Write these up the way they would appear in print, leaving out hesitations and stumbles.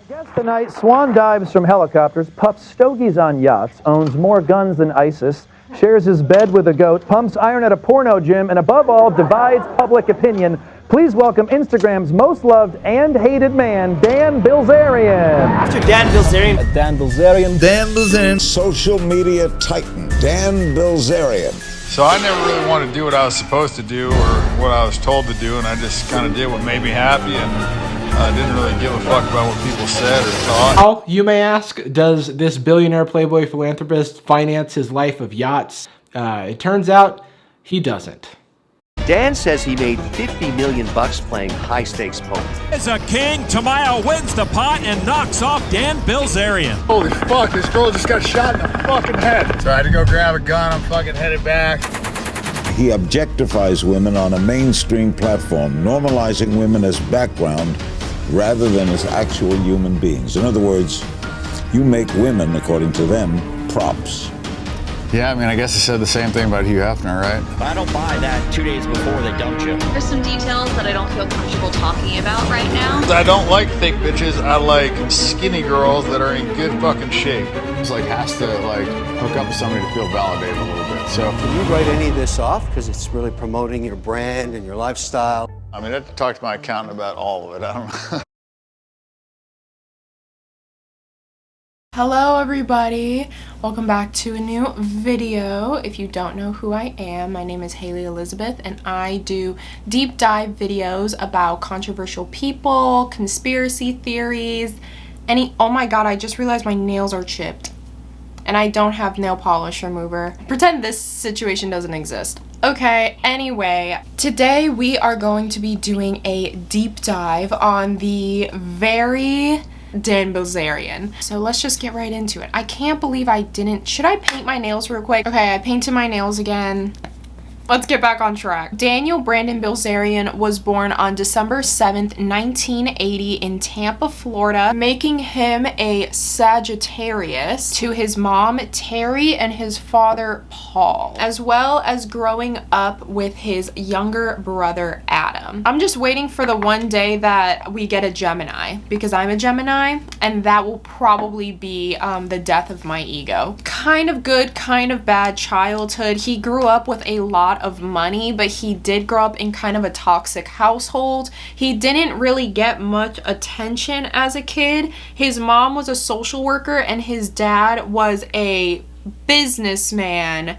Guest tonight, swan dives from helicopters, puffs stogies on yachts, owns more guns than ISIS, shares his bed with a goat, pumps iron at a porno gym, and above all, divides public opinion. Please welcome Instagram's most loved and hated man, Dan Bilzerian. After Dan Bilzerian. Dan Bilzerian. Dan Bilzerian. Social media titan, Dan Bilzerian. So I never really wanted to do what I was supposed to do or what I was told to do, and I just kind of did what made me happy, and I didn't really give a fuck about what people said or thought. How, you may ask, does this billionaire playboy philanthropist finance his life of yachts? It turns out he doesn't. Dan says he made $50 million playing high-stakes poker. As a king, Tamayo wins the pot and knocks off Dan Bilzerian. Holy fuck, this girl just got shot in the fucking head. So I had to go grab a gun, I'm fucking headed back. He objectifies women on a mainstream platform, normalizing women as background rather than as actual human beings. In other words, you make women, according to them, props. Yeah, I mean, I guess I said the same thing about Hugh Hefner, right? I don't buy that 2 days before they dumped you. There's some details that I don't feel comfortable talking about right now. I don't like thick bitches, I like skinny girls that are in good fucking shape. It's like has to like hook up with somebody to feel validated a little bit, so. Can you write any of this off? Because it's really promoting your brand and your lifestyle. I mean, I have to talk to my accountant about all of it, I don't know. Hello everybody, welcome back to a new video. If you don't know who I am, my name is Haley Elizabeth and I do deep dive videos about controversial people, conspiracy theories, oh my god, I just realized my nails are chipped and I don't have nail polish remover. Pretend this situation doesn't exist. Okay, anyway, today we are going to be doing a deep dive on the very Dan Bilzerian. So let's just get right into it. I can't believe I didn't. Should I paint my nails real quick? Okay, I painted my nails again. Let's get back on track. Daniel Brandon Bilzerian was born on December 7th, 1980 in Tampa, Florida, making him a Sagittarius to his mom, Terry, and his father, Paul, as well as growing up with his younger brother, Adam. I'm just waiting for the one day that we get a Gemini, because I'm a Gemini, and that will probably be the death of my ego. Kind of good, kind of bad childhood. He grew up with a lot of money, but he did grow up in kind of a toxic household. He didn't really get much attention as a kid. His mom was a social worker and his dad was a businessman.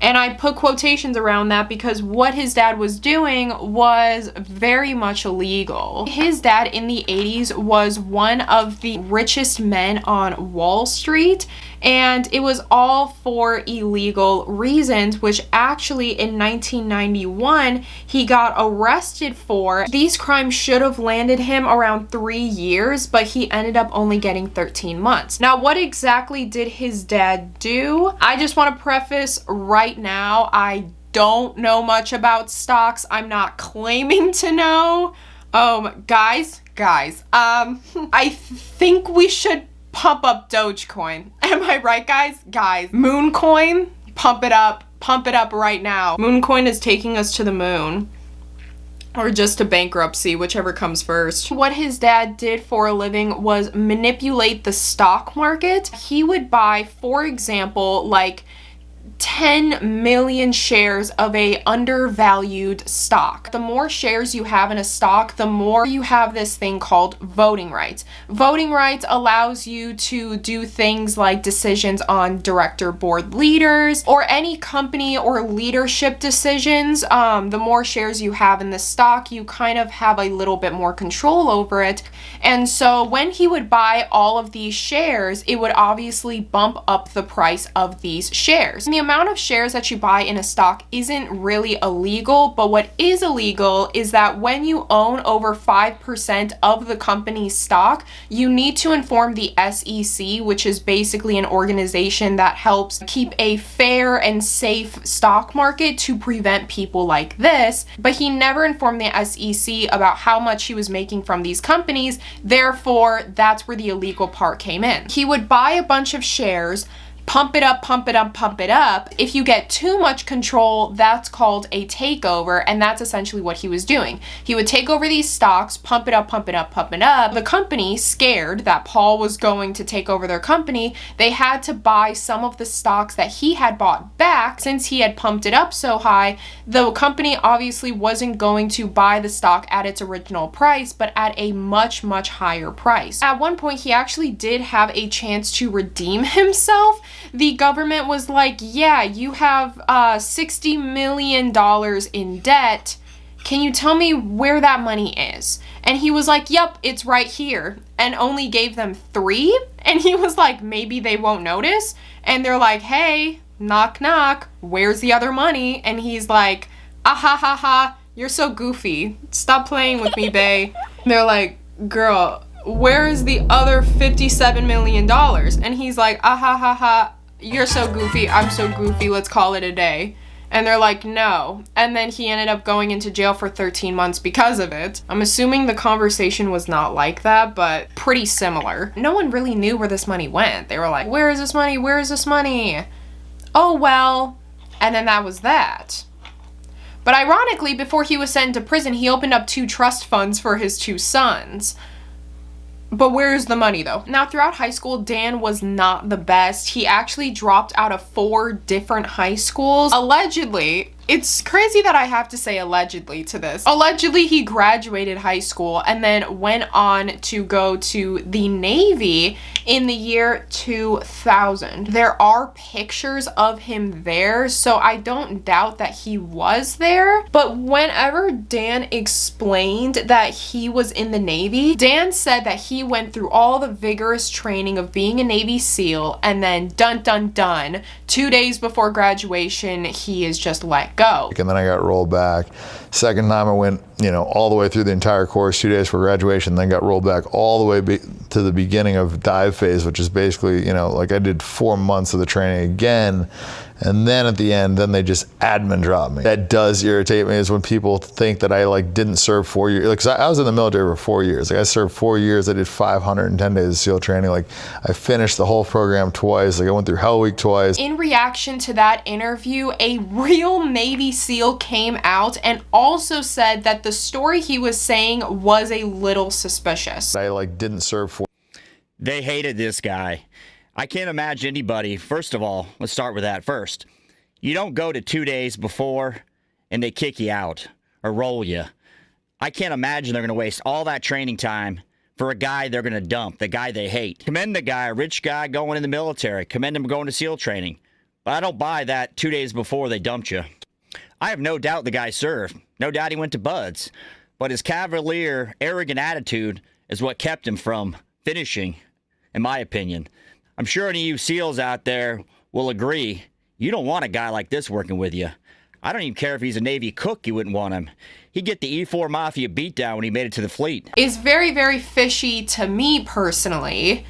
And I put quotations around that because what his dad was doing was very much illegal. His dad in the 80s was one of the richest men on Wall Street, and it was all for illegal reasons, which actually in 1991 he got arrested for. These crimes should have landed him around 3 years, but he ended up only getting 13 months. Now, what exactly did his dad do? I just want to preface right now, I don't know much about stocks. I'm not claiming to know. Guys, I think we should pump up Dogecoin. Am I right, guys? Guys, Mooncoin, pump it up right now. Mooncoin is taking us to the moon. Or just to bankruptcy, whichever comes first. What his dad did for a living was manipulate the stock market. He would buy, for example, like 10 million shares of a undervalued stock. The more shares you have in a stock, the more you have this thing called voting rights. Voting rights allows you to do things like decisions on director board leaders or any company or leadership decisions. The more shares you have in the stock, you kind of have a little bit more control over it. And so when he would buy all of these shares, it would obviously bump up the price of these shares. And the amount of shares that you buy in a stock isn't really illegal, but what is illegal is that when you own over 5% of the company's stock, you need to inform the SEC, which is basically an organization that helps keep a fair and safe stock market to prevent people like this. But he never informed the SEC about how much he was making from these companies. Therefore, that's where the illegal part came in. He would buy a bunch of shares, pump it up, pump it up, pump it up. If you get too much control, that's called a takeover, and that's essentially what he was doing. He would take over these stocks, pump it up, pump it up, pump it up. The company, scared that Paul was going to take over their company, they had to buy some of the stocks that he had bought back. Since he had pumped it up so high, the company obviously wasn't going to buy the stock at its original price, but at a much, much higher price. At one point, he actually did have a chance to redeem himself. The government was like, yeah, you have $60 million in debt. Can you tell me where that money is? And he was like, yep, it's right here. And only gave them 3. And he was like, maybe they won't notice. And they're like, hey, knock, knock, where's the other money? And he's like, ah ha ha ha, you're so goofy. Stop playing with me, bae. They're like, girl, where is the other $57 million? And he's like, ah ha ha ha, you're so goofy, I'm so goofy, let's call it a day. And they're like, no. And then he ended up going into jail for 13 months because of it. I'm assuming the conversation was not like that, but pretty similar. No one really knew where this money went. They were like, where is this money? Where is this money? Oh, well. And then that was that. But ironically, before he was sent to prison, he opened up 2 trust funds for his 2 sons. But where's the money though? Now, throughout high school, Dan was not the best. He actually dropped out of 4 different high schools. Allegedly, it's crazy that I have to say allegedly to this. Allegedly, he graduated high school and then went on to go to the Navy in the year 2000. There are pictures of him there, so I don't doubt that he was there. But whenever Dan explained that he was in the Navy, Dan said that he went through all the vigorous training of being a Navy SEAL, and then dun dun dun, 2 days before graduation, he is just let go. And then I got rolled back. Second time I went, all the way through the entire course, 2 days for graduation, then got rolled back all the way to the beginning of dive phase, which is basically, like I did 4 months of the training again. And then at the end, then they just admin drop me. That does irritate me, is when people think that I didn't serve 4 years. Because I was in the military for 4 years. I served 4 years. I did 510 days of SEAL training. I finished the whole program twice. I went through Hell Week twice. In reaction to that interview, a real Navy SEAL came out and also said that the story he was saying was a little suspicious. I didn't serve 4. They hated this guy. I can't imagine anybody. First of all, let's start with that first. You don't go to 2 days before and they kick you out or roll you. I can't imagine they're going to waste all that training time for a guy they're going to dump, the guy they hate. Commend the guy, a rich guy going in the military. Commend him going to SEAL training. But I don't buy that 2 days before they dumped you. I have no doubt the guy served. No doubt he went to Buds. But his cavalier, arrogant attitude is what kept him from finishing, in my opinion. I'm sure any of you SEALs out there will agree. You don't want a guy like this working with you. I don't even care if he's a Navy cook, you wouldn't want him. He'd get the E4 Mafia beatdown when he made it to the fleet. It's very, very fishy to me personally,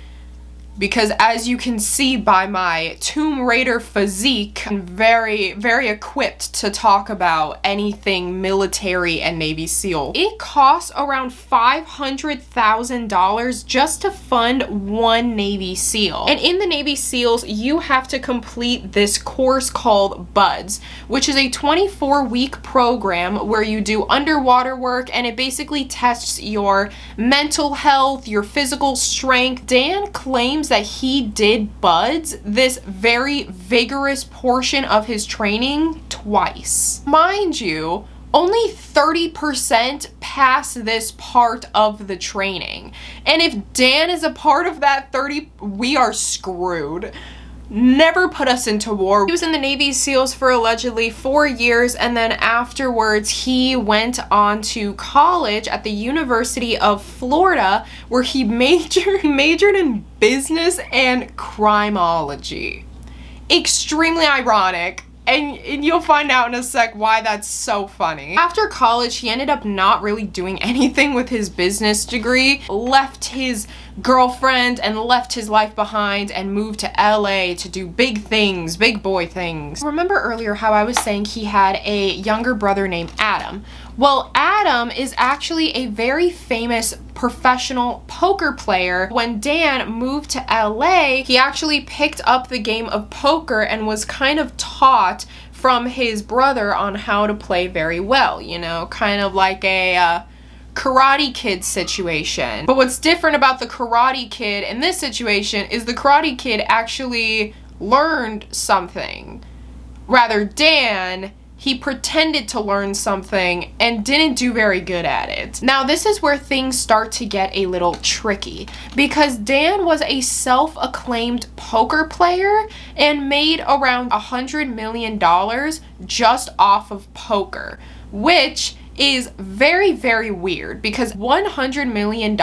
because as you can see by my Tomb Raider physique, I'm very, very equipped to talk about anything military and Navy SEAL. It costs around $500,000 just to fund one Navy SEAL. And in the Navy SEALs, you have to complete this course called BUDS, which is a 24-week program where you do underwater work, and it basically tests your mental health, your physical strength. Dan claims that he did BUDS, this very vigorous portion of his training, twice. Mind you, only 30% pass this part of the training. And if Dan is a part of that 30, we are screwed. Never put us into war. He was in the Navy SEALs for allegedly 4 years, and then afterwards he went on to college at the University of Florida, where he majored in business and criminology. Extremely ironic. And you'll find out in a sec why that's so funny. After college, he ended up not really doing anything with his business degree, left his girlfriend and left his life behind and moved to LA to do big things, big boy things. Remember earlier how I was saying he had a younger brother named Adam? Well, Adam is actually a very famous professional poker player. When Dan moved to LA, he actually picked up the game of poker and was kind of taught from his brother on how to play very well, you know, kind of like a Karate Kid situation. But what's different about the Karate Kid in this situation is the Karate Kid actually learned something. Rather, Dan, he pretended to learn something and didn't do very good at it. Now, this is where things start to get a little tricky because Dan was a self-acclaimed poker player and made around $100 million just off of poker, which is very, very weird because $100 million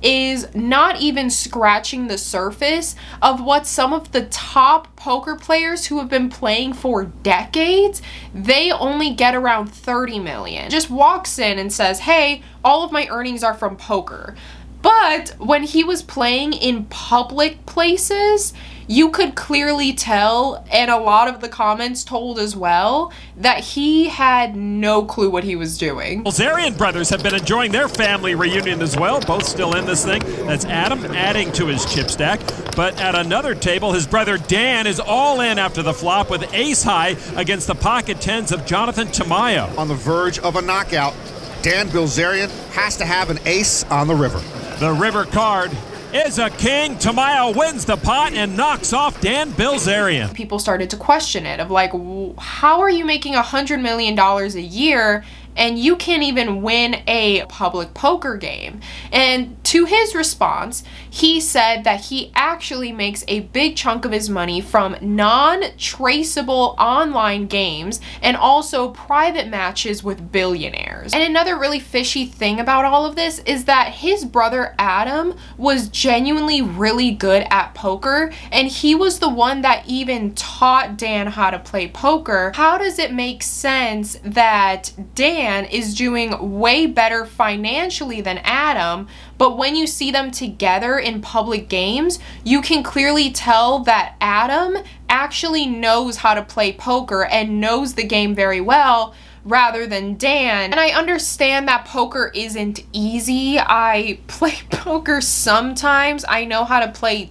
is not even scratching the surface of what some of the top poker players who have been playing for decades, they only get around 30 million. Just walks in and says, hey, all of my earnings are from poker. But when he was playing in public places, you could clearly tell, and a lot of the comments told as well, that he had no clue what he was doing. Bilzerian brothers have been enjoying their family reunion as well, both still in this thing. That's Adam adding to his chip stack. But at another table, his brother Dan is all in after the flop with ace high against the pocket tens of Jonathan Tamayo. On the verge of a knockout, Dan Bilzerian has to have an ace on the river. The river card is a king. Tamayo wins the pot and knocks off Dan Bilzerian. People started to question it of like, how are you making $100 million a year and you can't even win a public poker game? And to his response, he said that he actually makes a big chunk of his money from non-traceable online games and also private matches with billionaires. And another really fishy thing about all of this is that his brother Adam was genuinely really good at poker, and he was the one that even taught Dan how to play poker. How does it make sense that Dan is doing way better financially than Adam, but when you see them together in public games, you can clearly tell that Adam actually knows how to play poker and knows the game very well, rather than Dan? And I understand that poker isn't easy. I play poker sometimes. I know how to play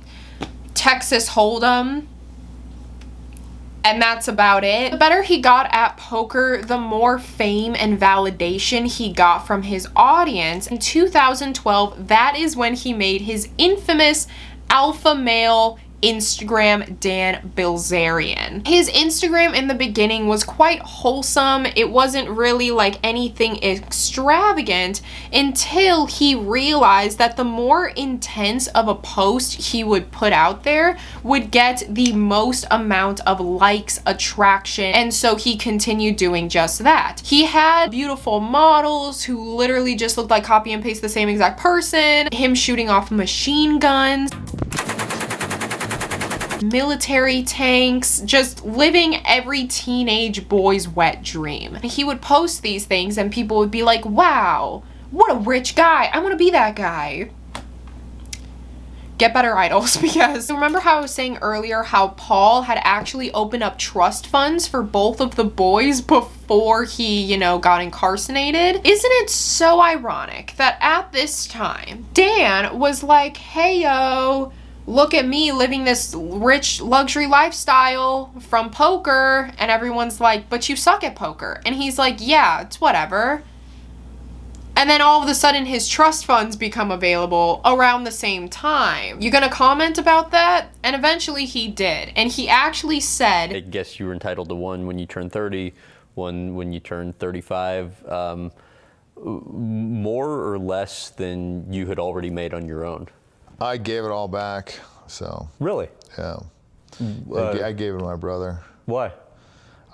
Texas Hold'em, and that's about it. The better he got at poker, the more fame and validation he got from his audience. In 2012, that is when he made his infamous alpha male Instagram Dan Bilzerian. His Instagram in the beginning was quite wholesome. It wasn't really like anything extravagant until he realized that the more intense of a post he would put out there would get the most amount of likes, attraction, and so he continued doing just that. He had beautiful models who literally just looked like copy and paste the same exact person, him shooting off machine guns, military tanks, just living every teenage boy's wet dream. He would post these things and people would be like, wow, what a rich guy, I want to be that guy. Get better, idols. Because remember how I was saying earlier how Paul had actually opened up trust funds for both of the boys before he, you know, got incarcerated? Isn't it so ironic that at this time, Dan was like, hey yo, look at me living this rich luxury lifestyle from poker, and everyone's like, but you suck at poker. And he's like, yeah, it's whatever. And then all of a sudden his trust funds become available around the same time. You gonna comment about that? And eventually he did. And he actually said, I guess you were entitled to one when you turned 30, one when you turned 35, more or less than you had already made on your own. I gave it all back, so. Really? Yeah. I gave it to my brother. Why?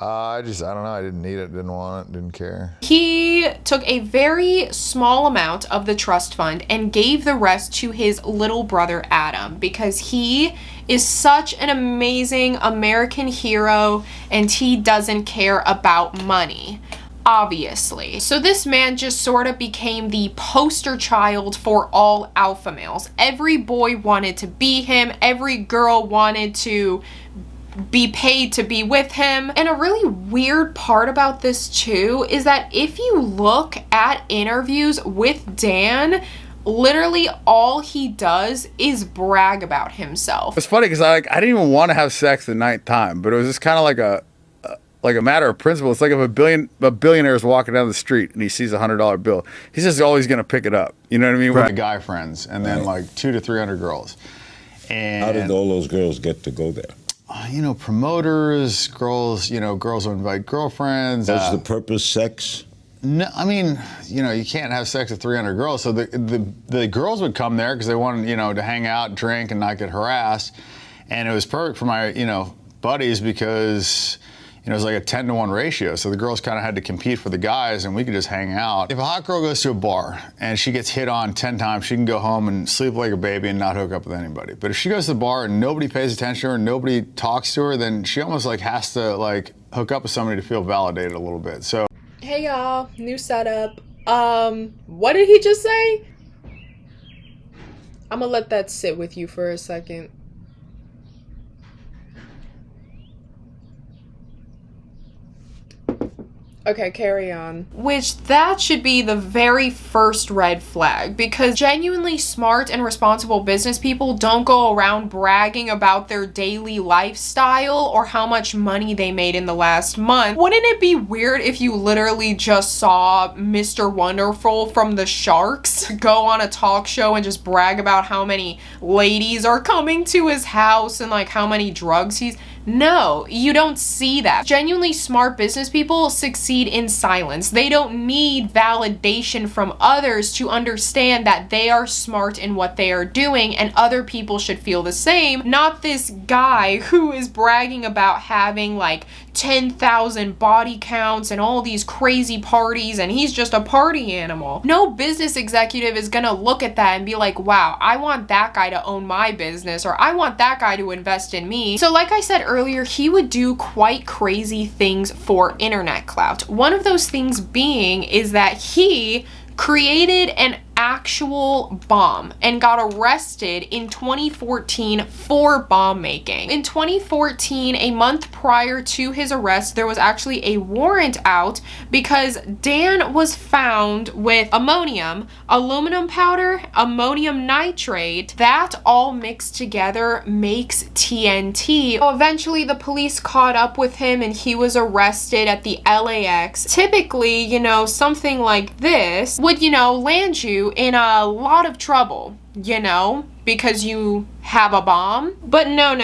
I don't know, I didn't need it, didn't want it, didn't care. He took a very small amount of the trust fund and gave the rest to his little brother Adam because he is such an amazing American hero and he doesn't care about money. obviously. So this man just sort of became the poster child for all alpha males. Every boy wanted to be him. Every girl wanted to be paid to be with him. And a really weird part about this too is that if you look at interviews with Dan, literally all he does is brag about himself. It's funny because I didn't even want to have sex the ninth time, but it was just kind of like a matter of principle. It's like if a billionaire is walking down the street and he sees $100 bill, he's just always going to pick it up. You know what I mean? Right. With my guy friends, and then like 200 to 300 girls. And how did all those girls get to go there? You know, promoters, girls. You know, girls will invite girlfriends. Was the purpose sex? No, I mean, you know, you can't have sex with 300 girls. So the girls would come there because they wanted, you know, to hang out, drink, and not get harassed. And it was perfect for my, you know, buddies because, you know, it was like a 10-to-1 ratio. So the girls kind of had to compete for the guys, and we could just hang out. If a hot girl goes to a bar and she gets hit on 10 times, she can go home and sleep like a baby and not hook up with anybody. But if she goes to the bar and nobody pays attention to her, nobody talks to her, then she almost like has to like hook up with somebody to feel validated a little bit. So. Hey y'all, new setup. What did he just say? I'm gonna let that sit with you for a second. Okay, carry on. Which that should be the very first red flag, because genuinely smart and responsible business people don't go around bragging about their daily lifestyle or how much money they made in the last month. Wouldn't it be weird if you literally just saw Mr. Wonderful from the Sharks go on a talk show and just brag about how many ladies are coming to his house and like how many drugs he's... No, you don't see that. Genuinely smart business people succeed in silence. They don't need validation from others to understand that they are smart in what they are doing, and other people should feel the same. Not this guy who is bragging about having like 10,000 body counts and all these crazy parties, and he's just a party animal. No business executive is gonna look at that and be like, wow, I want that guy to own my business, or I want that guy to invest in me. So like I said earlier, he would do quite crazy things for internet clout. One of those things being is that he created an actual bomb and got arrested in 2014 for bomb making. In 2014, a month prior to his arrest, there was actually a warrant out because Dan was found with ammonium, aluminum powder, ammonium nitrate. That all mixed together makes TNT. So eventually the police caught up with him and he was arrested at the LAX. Typically, you know, something like this would, you know, land you in a lot of trouble, you know, because you have a bomb. But no,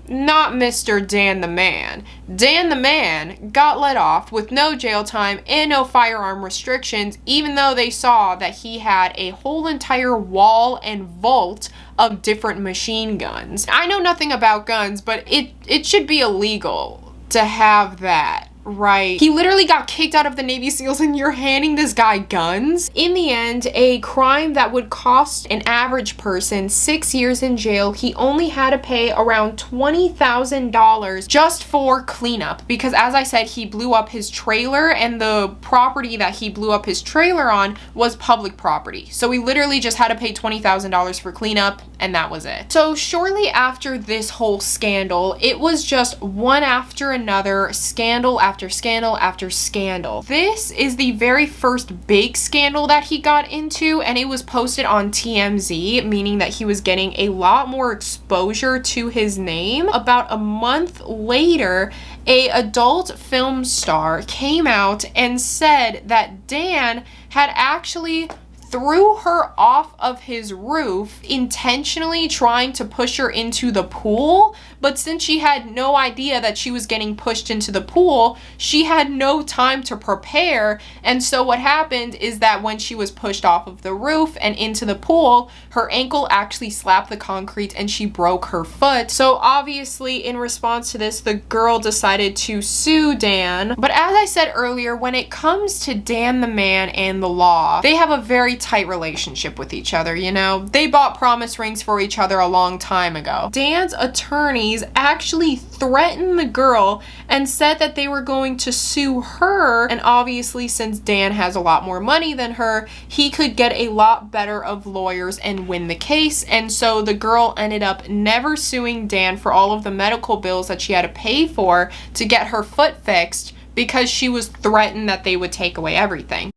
not Mr. Dan the Man. Dan the Man got let off with no jail time and no firearm restrictions, even though they saw that he had a whole entire wall and vault of different machine guns. I know nothing about guns, but it should be illegal to have that. Right. He literally got kicked out of the Navy SEALs and you're handing this guy guns? In the end, a crime that would cost an average person 6 years in jail, he only had to pay around $20,000 just for cleanup. Because as I said, he blew up his trailer and the property that he blew up his trailer on was public property. So he literally just had to pay $20,000 for cleanup and that was it. So shortly after this whole scandal, it was just one after another, scandal after scandal after scandal. This is the very first big scandal that he got into, and it was posted on TMZ, meaning that he was getting a lot more exposure to his name. About a month later, an adult film star came out and said that Dan had actually threw her off of his roof, intentionally trying to push her into the pool, but since she had no idea that she was getting pushed into the pool, she had no time to prepare, and so what happened is that when she was pushed off of the roof and into the pool, her ankle actually slapped the concrete and she broke her foot. So obviously in response to this, the girl decided to sue Dan. But as I said earlier, when it comes to Dan the Man and the law, they have a very tight relationship with each other, you know? They bought promise rings for each other a long time ago. Dan's attorney attorneys actually threatened the girl and said that they were going to sue her, and obviously since Dan has a lot more money than her, he could get a lot better of lawyers and win the case. And so the girl ended up never suing Dan for all of the medical bills that she had to pay for to get her foot fixed, because she was threatened that they would take away everything.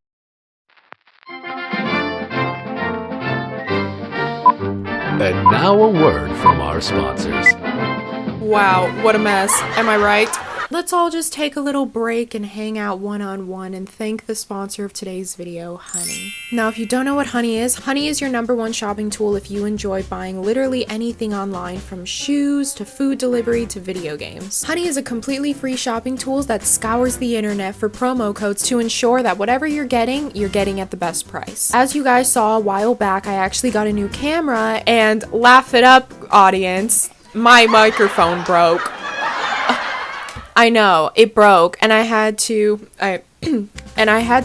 And now a word from our sponsors. Wow, what a mess. Am I right? Let's all just take a little break and hang out one-on-one and thank the sponsor of today's video, Honey. Now, if you don't know what Honey is your #1 shopping tool if you enjoy buying literally anything online, from shoes to food delivery to video games. Honey is a completely free shopping tool that scours the internet for promo codes to ensure that whatever you're getting at the best price. As you guys saw a while back, I actually got a new camera, and laugh it up, audience, my microphone broke. I know, it broke, and I had to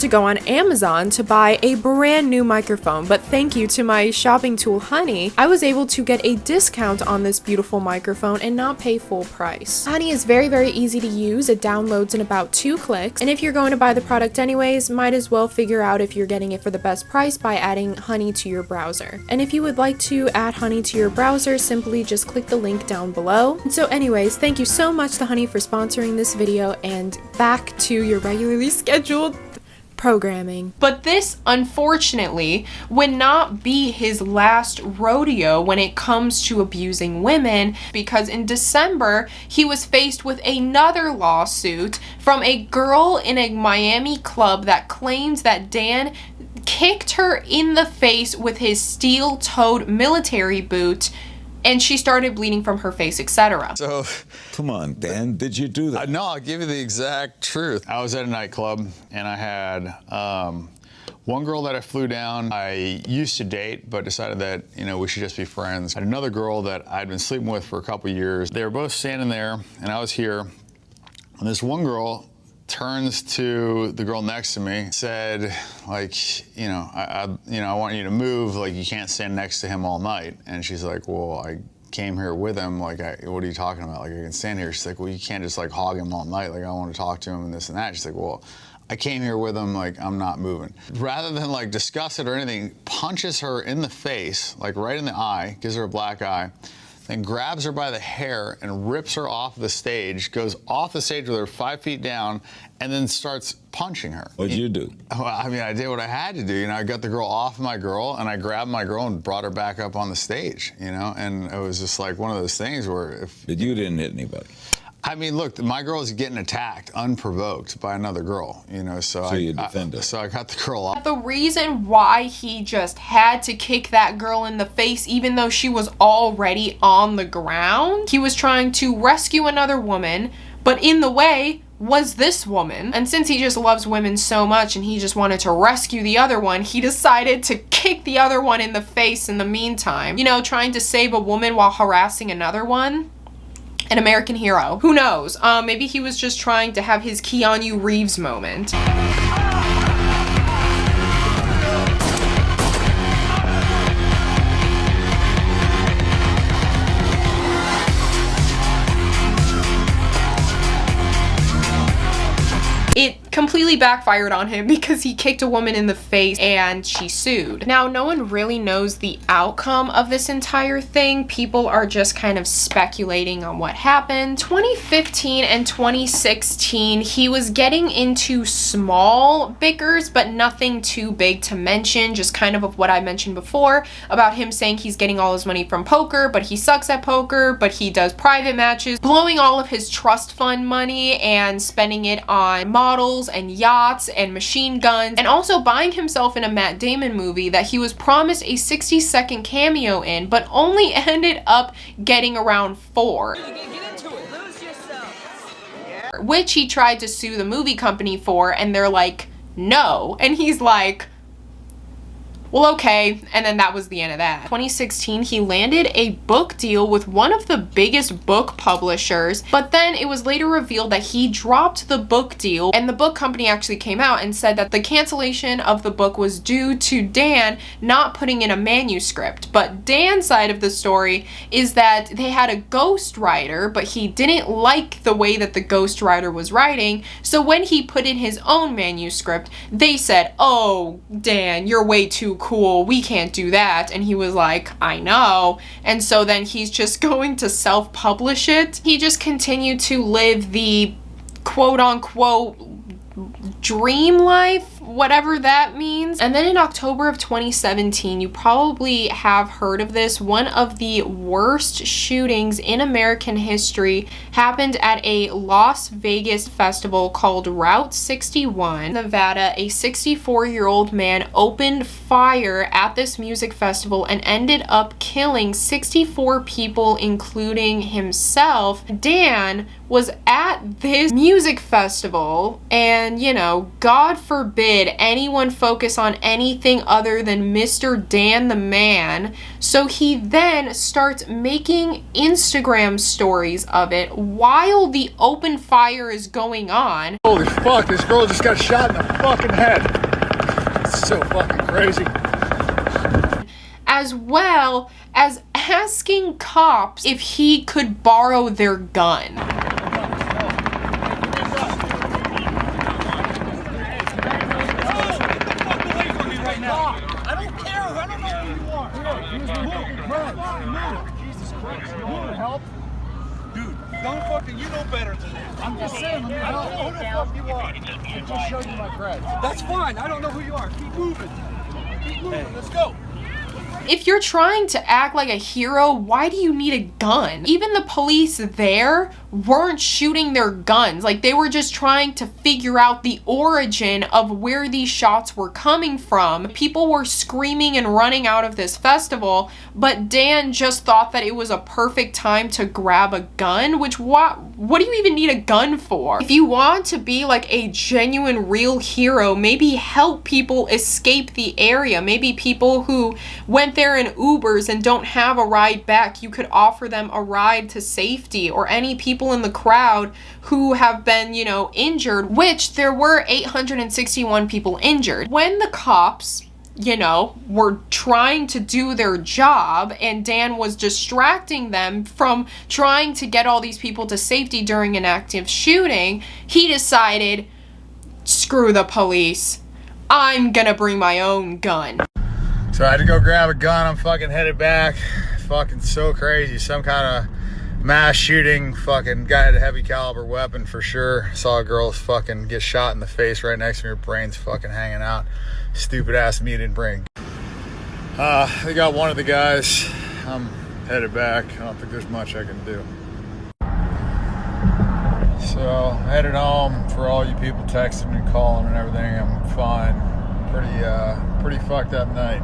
go on Amazon to buy a brand new microphone. But thank you to my shopping tool, Honey, I was able to get a discount on this beautiful microphone and not pay full price. Honey is very, very easy to use. It downloads in about 2 clicks. And if you're going to buy the product anyways, might as well figure out if you're getting it for the best price by adding Honey to your browser. And if you would like to add Honey to your browser, simply just click the link down below. So anyways, thank you so much to Honey for sponsoring this video, and back to your regularly scheduled programming. But this, unfortunately, would not be his last rodeo when it comes to abusing women, because in December, he was faced with another lawsuit from a girl in a Miami club that claims that Dan kicked her in the face with his steel-toed military boot, and she started bleeding from her face, etc. So, come on, Dan, did you do that? No, I'll give you the exact truth. I was at a nightclub, and I had one girl that I flew down. I used to date, but decided that, you know, we should just be friends. I had another girl that I'd been sleeping with for a couple years. They were both standing there, and I was here, and this one girl turns to the girl next to me, said, like, I want you to move, like, you can't stand next to him all night. And she's like, well, I came here with him, like, what are you talking about? Like, I can stand here. She's like, well, you can't just, like, hog him all night, like, I want to talk to him and this and that. She's like, well, I came here with him, like, I'm not moving. Rather than, like, discuss it or anything, punches her in the face, like, right in the eye, gives her a black eye, then grabs her by the hair and rips her off the stage, goes off the stage with her 5 feet down, and then starts punching her. What'd you do? Well, I mean, I did what I had to do. You know, I got the girl off my girl, and I grabbed my girl and brought her back up on the stage, you know? And it was just like one of those things where if... But you didn't hit anybody? I mean, look, my girl is getting attacked unprovoked by another girl, you know, so you defended. So I got the girl off. The reason why he just had to kick that girl in the face, even though she was already on the ground, he was trying to rescue another woman, but in the way was this woman. And since he just loves women so much and he just wanted to rescue the other one, he decided to kick the other one in the face in the meantime. You know, trying to save a woman while harassing another one. An American hero. Who knows? Maybe he was just trying to have his Keanu Reeves moment. It completely backfired on him because he kicked a woman in the face and she sued. Now, no one really knows the outcome of this entire thing. People are just kind of speculating on what happened. 2015 and 2016, he was getting into small bickers, but nothing too big to mention, just kind of what I mentioned before about him saying he's getting all his money from poker, but he sucks at poker, but he does private matches, blowing all of his trust fund money and spending it on models and yachts and machine guns, and also buying himself in a Matt Damon movie that he was promised a 60-second cameo in, but only ended up getting around 4. Which he tried to sue the movie company for, and they're like, no. And he's like, Well, okay, and then that was the end of that. 2016, he landed a book deal with one of the biggest book publishers, but then it was later revealed that he dropped the book deal, and the book company actually came out and said that the cancellation of the book was due to Dan not putting in a manuscript. But Dan's side of the story is that they had a ghostwriter, but he didn't like the way that the ghostwriter was writing, so when he put in his own manuscript, they said, "Oh, Dan, you're way too cool, we can't do that." And he was like, "I know." And so then he's just going to self-publish it. He just continued to live the quote-unquote dream life, whatever that means. And then in October of 2017, you probably have heard of this, one of the worst shootings in American history happened at a Las Vegas festival called Route 61, Nevada. A 64-year-old man opened fire at this music festival and ended up killing 64 people, including himself. Dan was at this music festival, and you know, God forbid anyone focus on anything other than Mr. Dan the man. So he then starts making Instagram stories of it while the open fire is going on. Holy fuck, this girl just got shot in the fucking head. It's so fucking crazy. As well as asking cops if he could borrow their gun. You know better than that. I'm just saying, I don't know who the fuck you are. I just showed you my creds. That's fine. I don't know who you are. Keep moving. Keep moving. Let's go. If you're trying to act like a hero, why do you need a gun? Even the police there weren't shooting their guns. Like, they were just trying to figure out the origin of where these shots were coming from. People were screaming and running out of this festival, but Dan just thought that it was a perfect time to grab a gun, which what do you even need a gun for? If you want to be like a genuine real hero, maybe help people escape the area. Maybe people who went there in Ubers and don't have a ride back, you could offer them a ride to safety, or any people in the crowd who have been, you know, injured, which there were 861 people injured. When the cops, you know, were trying to do their job and Dan was distracting them from trying to get all these people to safety during an active shooting, he decided, screw the police, I'm gonna bring my own gun. So I had to go grab a gun. I'm fucking headed back. Fucking so crazy. Some kind of mass shooting. Fucking guy had a heavy caliber weapon for sure. Saw a girl fucking get shot in the face right next to me. Her brain's fucking hanging out. Stupid ass me didn't bring. They got one of the guys. I'm headed back. I don't think there's much I can do. So headed home. For all you people texting and calling and everything, I'm fine. Pretty fucked up night.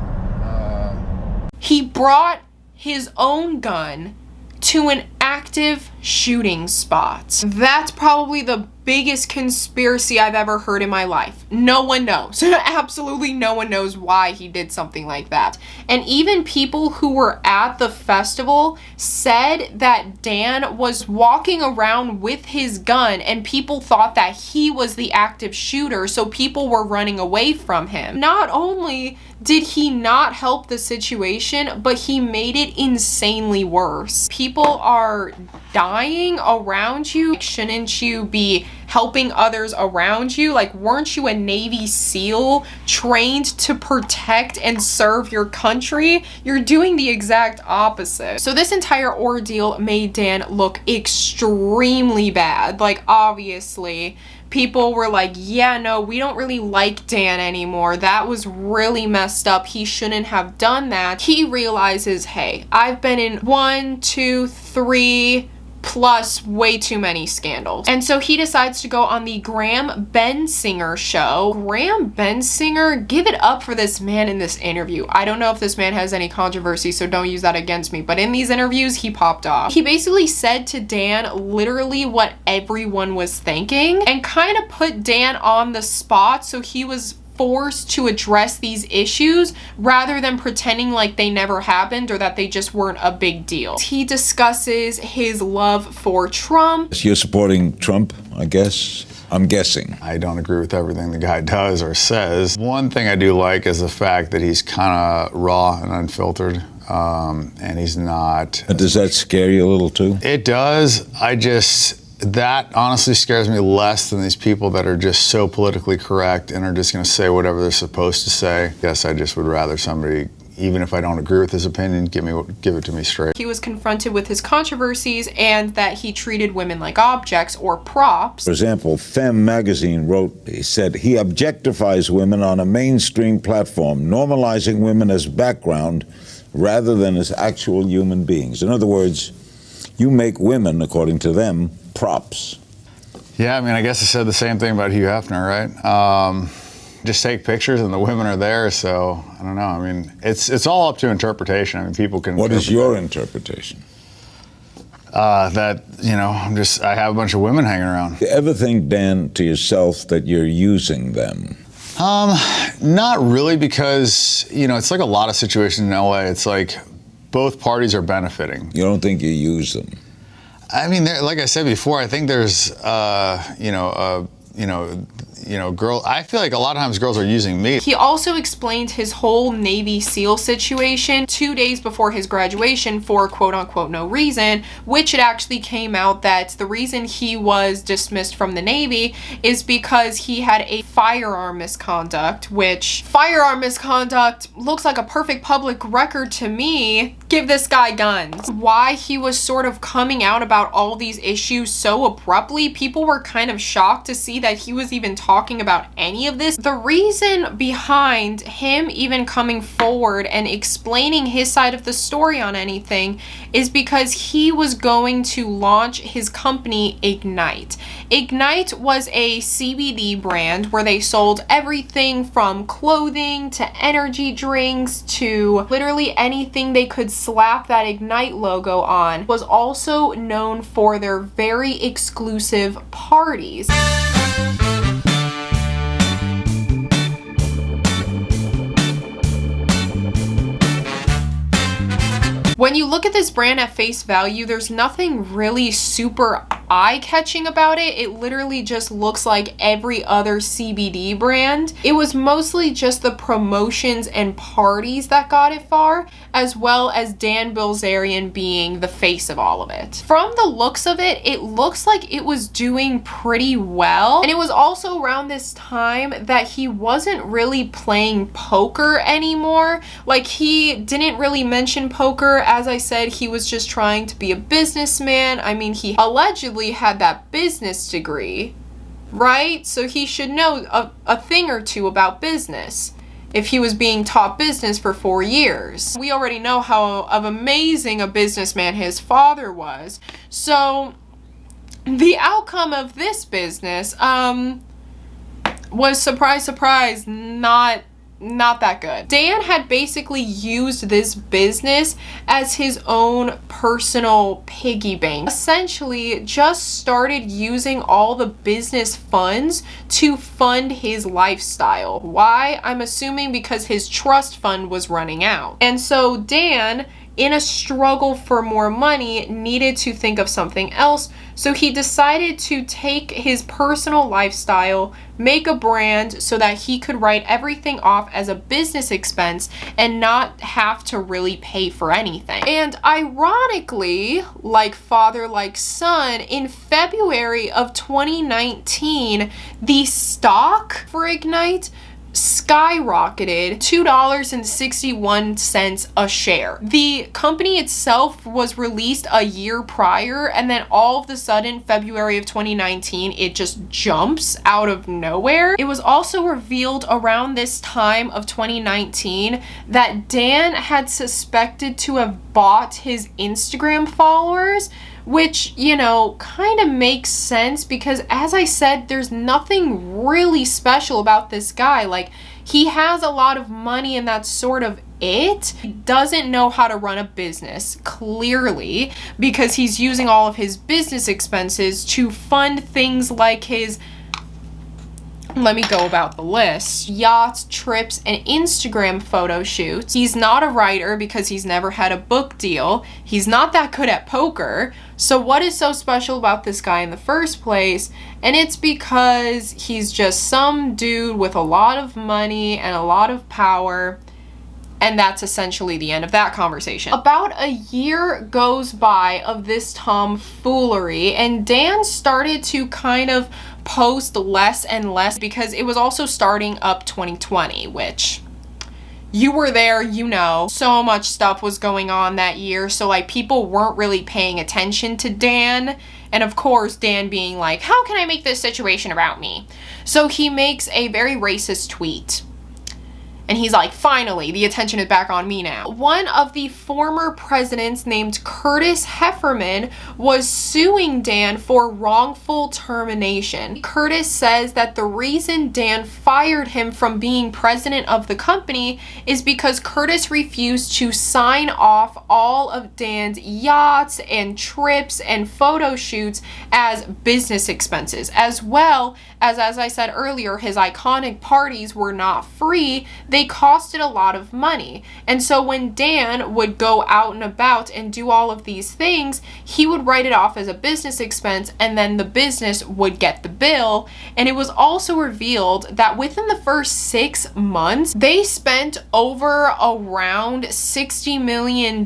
He brought his own gun to an active shooting spot. That's probably the biggest conspiracy I've ever heard in my life. No one knows. Absolutely no one knows why he did something like that. And even people who were at the festival said that Dan was walking around with his gun and people thought that he was the active shooter, so people were running away from him. Not only did he not help the situation, but he made it insanely worse. People are dying around you. Shouldn't you be helping others around you? Like, weren't you a Navy SEAL trained to protect and serve your country? You're doing the exact opposite. So this entire ordeal made Dan look extremely bad. Like, obviously, people were like, yeah, no, we don't really like Dan anymore. That was really messed up. He shouldn't have done that. He realizes, hey, I've been in 1, 2, 3 plus way too many scandals. And so he decides to go on the Graham Bensinger show. Graham Bensinger, give it up for this man in this interview. I don't know if this man has any controversy, so don't use that against me, but in these interviews, he popped off. He basically said to Dan literally what everyone was thinking and kind of put Dan on the spot, so he was forced to address these issues rather than pretending like they never happened or that they just weren't a big deal. He discusses his love for Trump. You're supporting Trump, I guess? I'm guessing. I don't agree with everything the guy does or says. One thing I do like is the fact that he's kind of raw and unfiltered, and he's not. Does that scare you a little too? It does. That honestly scares me less than these people that are just so politically correct and are just going to say whatever they're supposed to say. I guess I just would rather somebody, even if I don't agree with his opinion, give it to me straight. He was confronted with his controversies and that he treated women like objects or props. For example, Femme magazine he said he objectifies women on a mainstream platform, normalizing women as background rather than as actual human beings. In other words, you make women, according to them, props. Yeah, I mean, I guess I said the same thing about Hugh Hefner, right? Just take pictures and the women are there, so I don't know. I mean, it's all up to interpretation. I mean, people can. What is your interpretation? That, you know, I have a bunch of women hanging around. Do you ever think, Dan, to yourself that you're using them? Not really, because, you know, it's like a lot of situations in LA. It's like both parties are benefiting. You don't think you use them? I mean, like I said before, I think there's, girl. I feel like a lot of times girls are using me. He also explained his whole Navy SEAL situation 2 days before his graduation for quote unquote no reason, which it actually came out that the reason he was dismissed from the Navy is because he had a firearm misconduct, which firearm misconduct looks like a perfect public record to me. Give this guy guns. Why he was sort of coming out about all these issues so abruptly, people were kind of shocked to see that he was even talking about any of this. The reason behind him even coming forward and explaining his side of the story on anything is because he was going to launch his company Ignite. Ignite was a CBD brand where they sold everything from clothing to energy drinks to literally anything they could slap that Ignite logo on. Was also known for their very exclusive parties. When you look at this brand at face value, there's nothing really super eye-catching about it. It literally just looks like every other CBD brand. It was mostly just the promotions and parties that got it far, as well as Dan Bilzerian being the face of all of it. From the looks of it, it looks like it was doing pretty well. And it was also around this time that he wasn't really playing poker anymore. Like, he didn't really mention poker. As I said, he was just trying to be a businessman. I mean, he allegedly had that business degree, right? So he should know a thing or two about business if he was being taught business for 4 years. We already know how amazing a businessman his father was. So the outcome of this business was, surprise, surprise, not that good. Dan had basically used this business as his own personal piggy bank. Essentially just started using all the business funds to fund his lifestyle. Why? I'm assuming because his trust fund was running out. And so Dan, in a struggle for more money, needed to think of something else. So he decided to take his personal lifestyle, make a brand so that he could write everything off as a business expense and not have to really pay for anything. And ironically, like father, like son, in February of 2019, the stock for Ignite skyrocketed $2.61 a share. The company itself was released a year prior, and then all of a sudden, February of 2019, it just jumps out of nowhere. It was also revealed around this time of 2019 that Dan had suspected to have bought his Instagram followers, which, you know, kind of makes sense because, as I said, there's nothing really special about this guy. Like, he has a lot of money and that's sort of it. He doesn't know how to run a business, clearly, because he's using all of his business expenses to fund things like his Let me go about the list. Yachts, trips, and Instagram photo shoots. He's not a writer because he's never had a book deal. He's not that good at poker. So what is so special about this guy in the first place? And it's because he's just some dude with a lot of money and a lot of power. And that's essentially the end of that conversation. About a year goes by of this tomfoolery, and Dan started to kind of post less and less because it was also starting up 2020, which you were there, you know. So much stuff was going on that year, so like people weren't really paying attention to Dan. And of course, Dan being like, how can I make this situation about me? So he makes a very racist tweet. And he's like, finally, the attention is back on me now. One of the former presidents named Curtis Heffernan was suing Dan for wrongful termination. Curtis says that the reason Dan fired him from being president of the company is because Curtis refused to sign off all of Dan's yachts and trips and photo shoots as business expenses, as well as I said earlier, his iconic parties were not free. They costed a lot of money. And so when Dan would go out and about and do all of these things, he would write it off as a business expense, and then the business would get the bill. And it was also revealed that within the first 6 months, they spent over around $60 million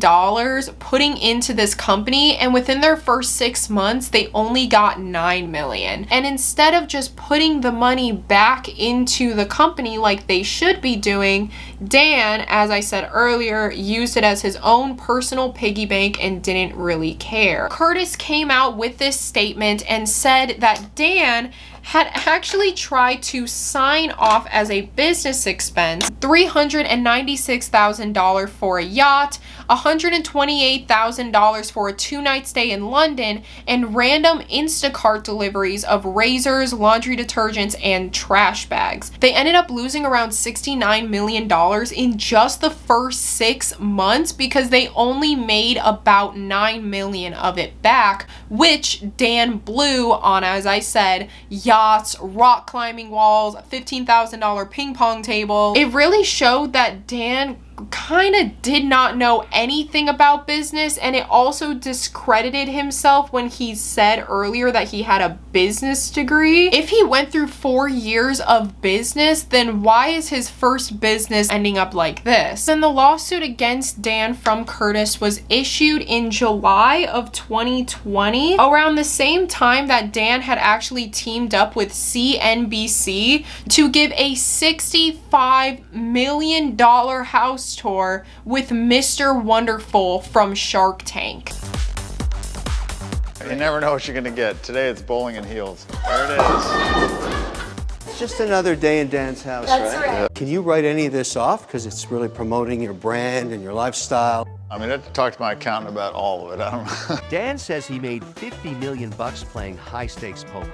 putting into this company, and within their first 6 months, they only got $9 million. And instead of just putting the money back into the company like they should be doing, Dan, as I said earlier, used it as his own personal piggy bank and didn't really care. Curtis came out with this statement and said that Dan had actually tried to sign off as a business expense $396,000 for a yacht, $128,000 for a 2-night stay in London, and random Instacart deliveries of razors, laundry detergents, and trash bags. They ended up losing around $69 million in just the first 6 months because they only made about $9 million of it back, which Dan blew on, as I said, yachts, rock climbing walls, a $15,000 ping pong table. It really showed that Dan kind of did not know anything about business, and it also discredited himself when he said earlier that he had a business degree. If he went through 4 years of business, then why is his first business ending up like this? Then the lawsuit against Dan from Curtis was issued in July of 2020, around the same time that Dan had actually teamed up with CNBC to give a $65 million house tour with Mr. Wonderful from Shark Tank. You never know what you're gonna get. Today it's bowling and heels. There it is. It's just another day in Dan's house, That's right? right. Can you write any of this off? Because it's really promoting your brand and your lifestyle. I mean, I have to talk to my accountant about all of it. I don't know. Dan says he made $50 million playing high-stakes poker.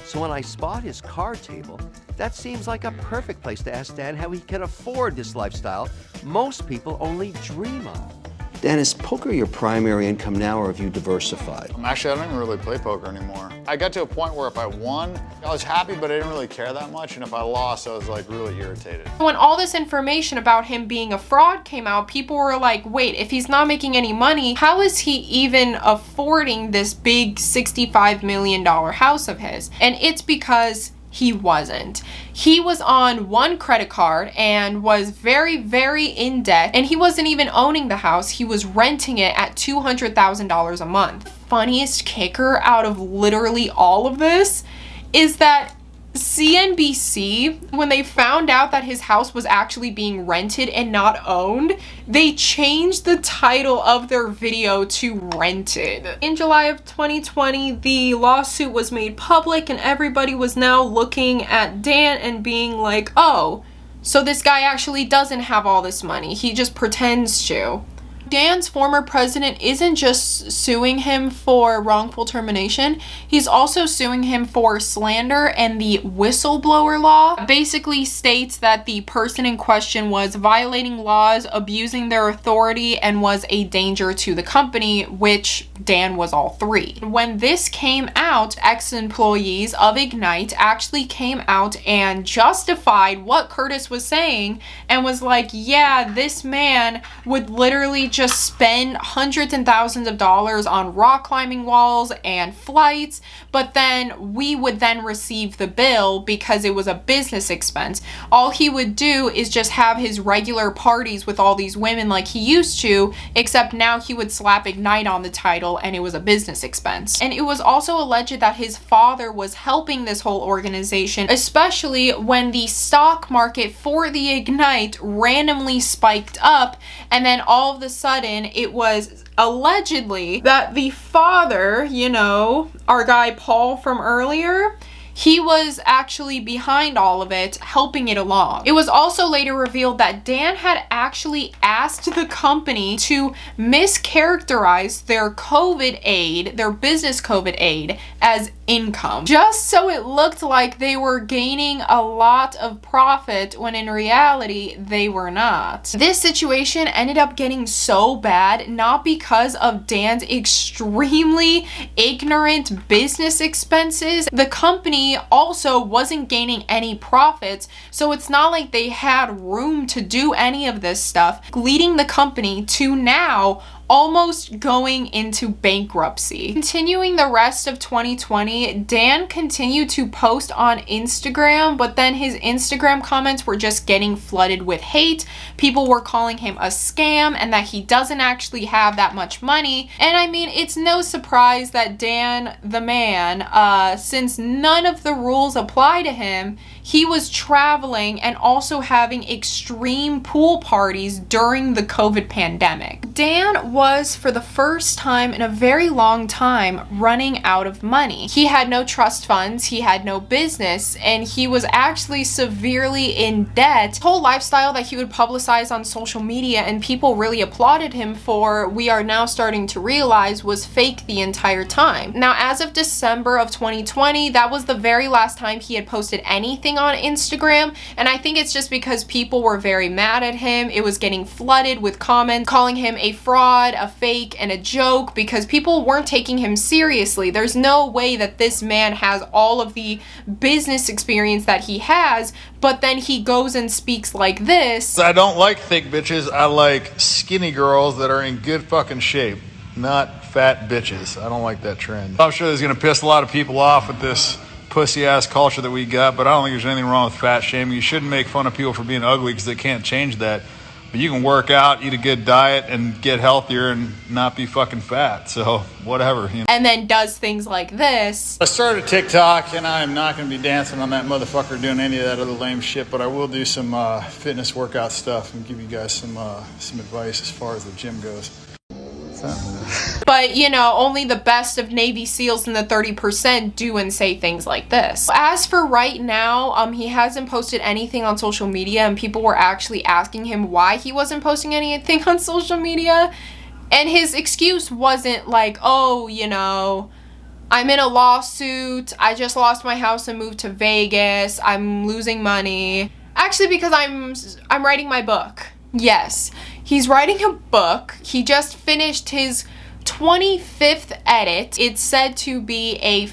So when I spot his card table, that seems like a perfect place to ask Dan how he can afford this lifestyle most people only dream of. Dan, is poker your primary income now, or have you diversified? Actually, I don't even really play poker anymore. I got to a point where if I won, I was happy, but I didn't really care that much. And if I lost, I was like really irritated. When all this information about him being a fraud came out, people were like, wait, if he's not making any money, how is he even affording this big $65 million house of his? And it's because he wasn't. He was on one credit card and was very, very in debt, and he wasn't even owning the house. He was renting it at $200,000 a month. Funniest kicker out of literally all of this is that CNBC, when they found out that his house was actually being rented and not owned, they changed the title of their video to Rented. In July of 2020, the lawsuit was made public, and everybody was now looking at Dan and being like, oh, so this guy actually doesn't have all this money. He just pretends to. Dan's former president isn't just suing him for wrongful termination, he's also suing him for slander, and the whistleblower law basically states that the person in question was violating laws, abusing their authority, and was a danger to the company, which Dan was all three. When this came out, ex-employees of Ignite actually came out and justified what Curtis was saying and was like, yeah, this man would literally just spend hundreds and thousands of dollars on rock climbing walls and flights, but then we would then receive the bill because it was a business expense. All he would do is just have his regular parties with all these women like he used to, except now he would slap Ignite on the title and it was a business expense. And it was also alleged that his father was helping this whole organization, especially when the stock market for the Ignite randomly spiked up, and then all of a sudden it was allegedly that the father, you know, our guy Paul from earlier, he was actually behind all of it, helping it along. It was also later revealed that Dan had actually asked the company to mischaracterize their COVID aid, their business COVID aid, as income, just so it looked like they were gaining a lot of profit when in reality they were not. This situation ended up getting so bad not because of Dan's extremely ignorant business expenses. The company also wasn't gaining any profits, so it's not like they had room to do any of this stuff, leading the company to now almost going into bankruptcy. Continuing the rest of 2020, Dan continued to post on Instagram, but then his Instagram comments were just getting flooded with hate. People were calling him a scam and that he doesn't actually have that much money. And I mean, it's no surprise that Dan, the man, since none of the rules apply to him, he was traveling and also having extreme pool parties during the COVID pandemic. Dan was, for the first time in a very long time, running out of money. He had no trust funds, he had no business, and he was actually severely in debt. His whole lifestyle that he would publicize on social media and people really applauded him for, we are now starting to realize was fake the entire time. Now, as of December of 2020, that was the very last time he had posted anything on Instagram, and I think it's just because people were very mad at him. It was getting flooded with comments calling him a fraud, a fake, and a joke because people weren't taking him seriously. There's no way that this man has all of the business experience that he has, but then he goes and speaks like this. I don't like thick bitches. I like skinny girls that are in good fucking shape, not fat bitches. I don't like that trend. I'm sure this is going to piss a lot of people off with this pussy-ass culture that we got, but I don't think there's anything wrong with fat shaming. You shouldn't make fun of people for being ugly because they can't change that. But you can work out, eat a good diet, and get healthier and not be fucking fat. So, whatever. You know? And then does things like this. I started TikTok, and I am not going to be dancing on that motherfucker doing any of that other lame shit, but I will do some fitness workout stuff and give you guys some advice as far as the gym goes. But, you know, only the best of Navy SEALs and the 30% do and say things like this. As for right now, he hasn't posted anything on social media, and people were actually asking him why he wasn't posting anything on social media. And his excuse wasn't like, oh, you know, I'm in a lawsuit, I just lost my house and moved to Vegas, I'm losing money. Actually, because I'm writing my book. Yes, he's writing a book. He just finished his 25th edit. It's said to be a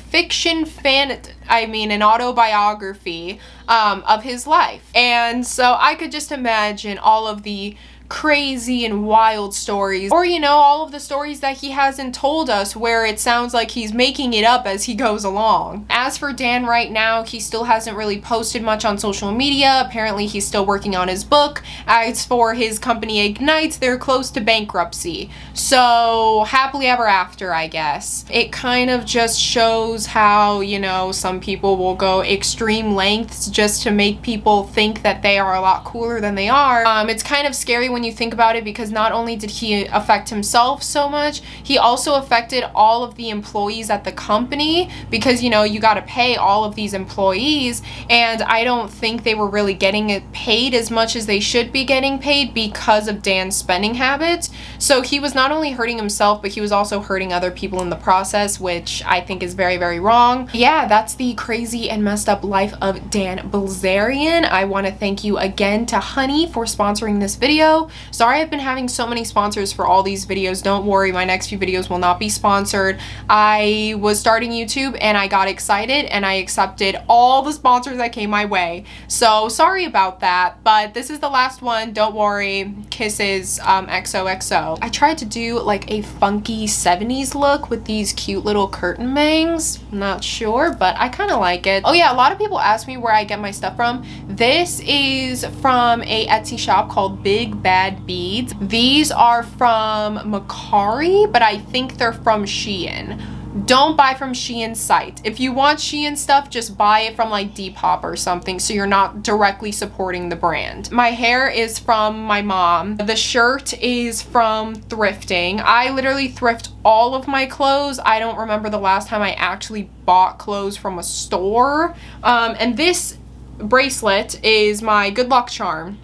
an autobiography of his life. And so I could just imagine all of the crazy and wild stories, or, you know, all of the stories that he hasn't told us where it sounds like he's making it up as he goes along. As for Dan right now, he still hasn't really posted much on social media. Apparently he's still working on his book. As for his company Ignite, they're close to bankruptcy. So happily ever after, I guess. It kind of just shows how, you know, some people will go extreme lengths just to make people think that they are a lot cooler than they are. It's kind of scary when when you think about it, because not only did he affect himself so much, he also affected all of the employees at the company, because, you know, you got to pay all of these employees, and I don't think they were really getting it paid as much as they should be getting paid because of Dan's spending habits. So he was not only hurting himself, but he was also hurting other people in the process, which I think is very, very wrong. Yeah, that's the crazy and messed up life of Dan Bilzerian. I want to thank you again to Honey for sponsoring this video. Sorry I've been having so many sponsors for all these videos. Don't worry, my next few videos will not be sponsored. I was starting YouTube and I got excited and I accepted all the sponsors that came my way. So sorry about that, but this is the last one. Don't worry. Kisses, XOXO. I tried to do like a funky 70s look with these cute little curtain bangs. I'm not sure, but I kind of like it. Oh yeah, a lot of people ask me where I get my stuff from. This is from a Etsy shop called Big Bad Beads. These are from Macari, but I think they're from Shein. Don't buy from Shein's site. If you want Shein stuff, just buy it from like Depop or something, so you're not directly supporting the brand. My hair is from my mom. The shirt is from thrifting. I literally thrift all of my clothes. I don't remember the last time I actually bought clothes from a store. And this bracelet is my good luck charm.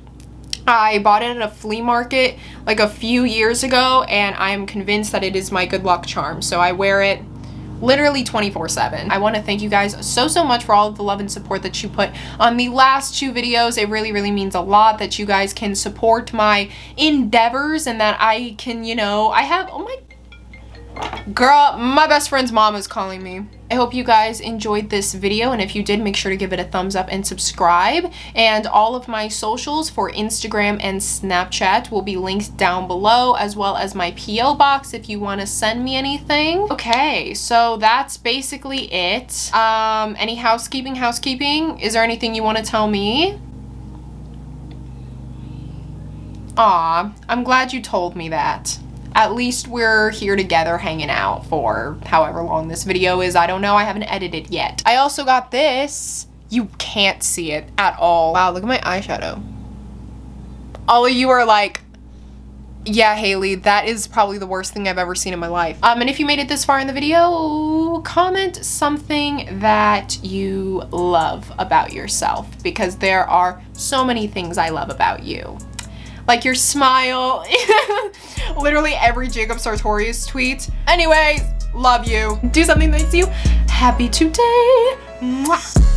I bought it at a flea market like a few years ago, and I am convinced that it is my good luck charm. So I wear it literally 24/7. I want to thank you guys so much for all of the love and support that you put on the last 2 videos. It really means a lot that you guys can support my endeavors and that I can, you know, I have, oh my girl, my best friend's mom is calling me. I hope you guys enjoyed this video, and if you did, make sure to give it a thumbs up and subscribe. And all of my socials for Instagram and Snapchat will be linked down below, as well as my PO box if you want to send me anything. Okay, so that's basically it. Any housekeeping? Is there anything you want to tell me? Aw, I'm glad you told me that. At least we're here together hanging out for however long this video is. I don't know. I haven't edited yet. I also got this. You can't see it at all. Wow, look at my eyeshadow. All of you are like, yeah, Haley, that is probably the worst thing I've ever seen in my life. And if you made it this far in the video, comment something that you love about yourself, because there are so many things I love about you. Like your smile. Literally every Jacob Sartorius tweet. Anyways, love you. Do something that makes you happy today. Mwah.